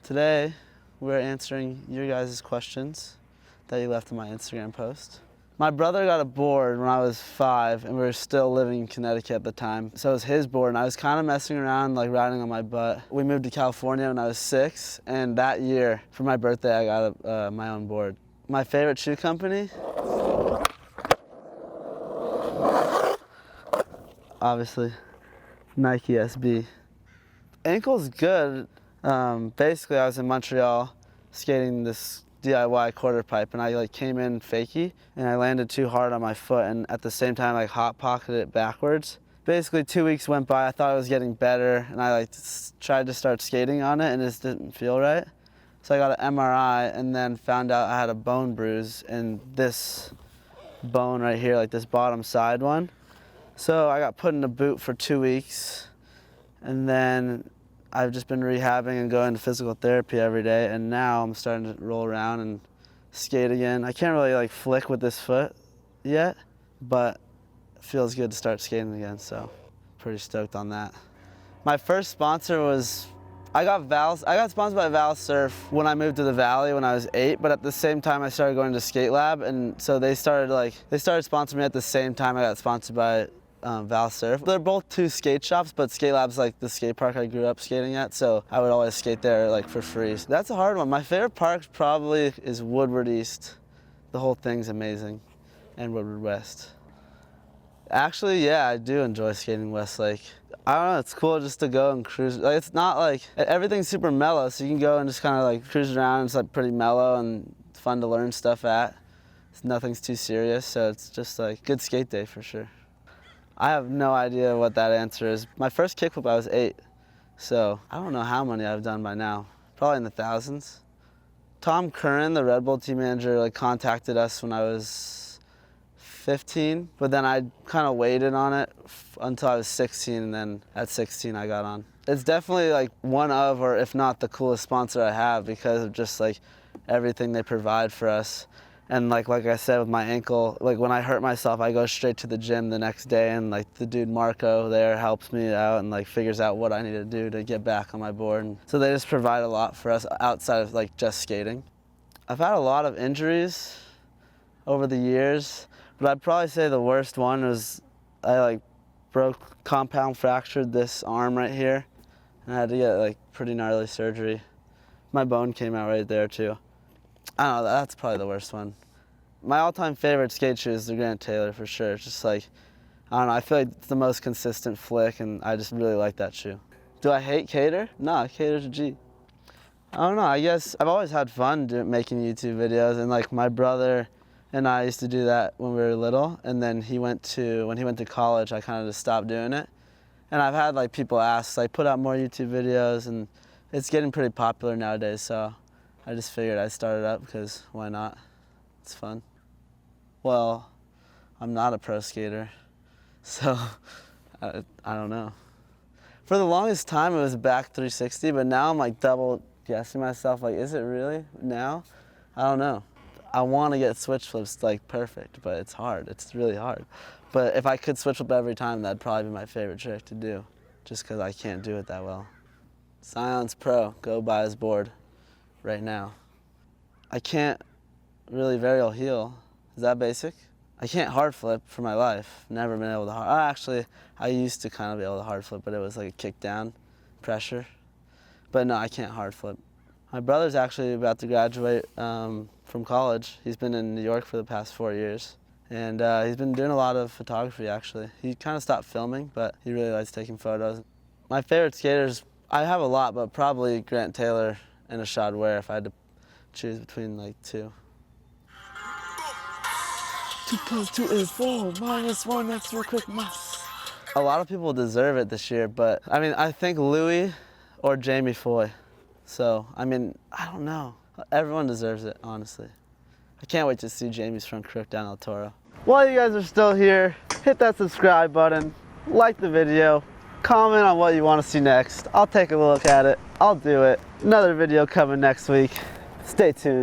Today, we're answering your guys' questions that you left in my Instagram post. My brother got a board when I was 5 and we were still living in Connecticut at the time. So it was his board and I was kind of messing around, like riding on my butt. We moved to California when I was 6, and that year, for my birthday, I got my own board. My favorite shoe company? Obviously, Nike SB. Ankle's good. Basically, I was in Montreal skating this DIY quarter pipe, and I came in fakie and I landed too hard on my foot, and at the same time hot pocketed it backwards. Basically 2 weeks went by, I thought it was getting better, and I tried to start skating on it and it just didn't feel right. So I got an MRI and then found out I had a bone bruise in this bone right here, like this bottom side one. So I got put in a boot for 2 weeks, and then I've just been rehabbing and going to physical therapy every day, and now I'm starting to roll around and skate again. I can't really flick with this foot yet, but it feels good to start skating again, so pretty stoked on that. My first sponsor was, I got sponsored by Val Surf when I moved to the Valley when I was 8, but at the same time I started going to Skate Lab, and so they started sponsoring me at the same time I got sponsored by Val Surf. They're both 2 skate shops, but Skate Lab's the skate park I grew up skating at, so I would always skate there for free. So that's a hard one. My favorite park probably is Woodward East. The whole thing's amazing, and Woodward West. Actually, yeah, I do enjoy skating Westlake. I don't know, it's cool just to go and cruise. It's not everything's super mellow, so you can go and just kind of cruise around. It's pretty mellow and fun to learn stuff at. Nothing's too serious, so it's just good skate day for sure. I have no idea what that answer is. My first kickflip I was 8, so I don't know how many I've done by now. Probably in the thousands. Tom Curran, the Red Bull team manager, contacted us when I was 15, but then I kind of waited on it until I was 16, and then at 16 I got on. It's definitely one of, or if not the coolest sponsor I have, because of just everything they provide for us. And like I said, with my ankle, when I hurt myself, I go straight to the gym the next day, and the dude Marco there helps me out and figures out what I need to do to get back on my board. And so they just provide a lot for us outside of just skating. I've had a lot of injuries over the years, but I'd probably say the worst one was I compound fractured this arm right here, and I had to get pretty gnarly surgery. My bone came out right there too. I don't know, that's probably the worst one. My all-time favorite skate shoe is the Grant Taylor for sure. It's just I don't know, I feel it's the most consistent flick, and I just really like that shoe. Do I hate Kader? No, Kader's a G. I don't know, I guess I've always had fun making YouTube videos, and my brother and I used to do that when we were little, and then when he went to college, I kind of just stopped doing it. And I've had people ask, put out more YouTube videos, and it's getting pretty popular nowadays, so I just figured I'd start it up because why not? It's fun. Well, I'm not a pro skater, so I don't know. For the longest time it was back 360, but now I'm double guessing myself, is it really now? I don't know. I want to get switch flips perfect, but it's hard. It's really hard. But if I could switch flip every time, that'd probably be my favorite trick to do, just because I can't do it that well. Scion's Pro, go buy his board right now. I can't really varial heel. Is that basic? I can't hard flip for my life. Never been able to actually, I used to kind of be able to hard flip, but it was a kick down pressure. But no, I can't hard flip. My brother's actually about to graduate from college. He's been in New York for the past 4 years. And he's been doing a lot of photography, actually. He kind of stopped filming, but he really likes taking photos. My favorite skaters, I have a lot, but probably Grant Taylor and Ashad Ware if I had to choose between 2. 2 + 2 is 4, -1 extra quick mass. A lot of people deserve it this year, but I think Louis or Jamie Foy. So, I don't know. Everyone deserves it, honestly. I can't wait to see Jamie's front crook down El Toro. While you guys are still here, hit that subscribe button, like the video, comment on what you want to see next. I'll take a look at it. I'll do it. Another video coming next week. Stay tuned.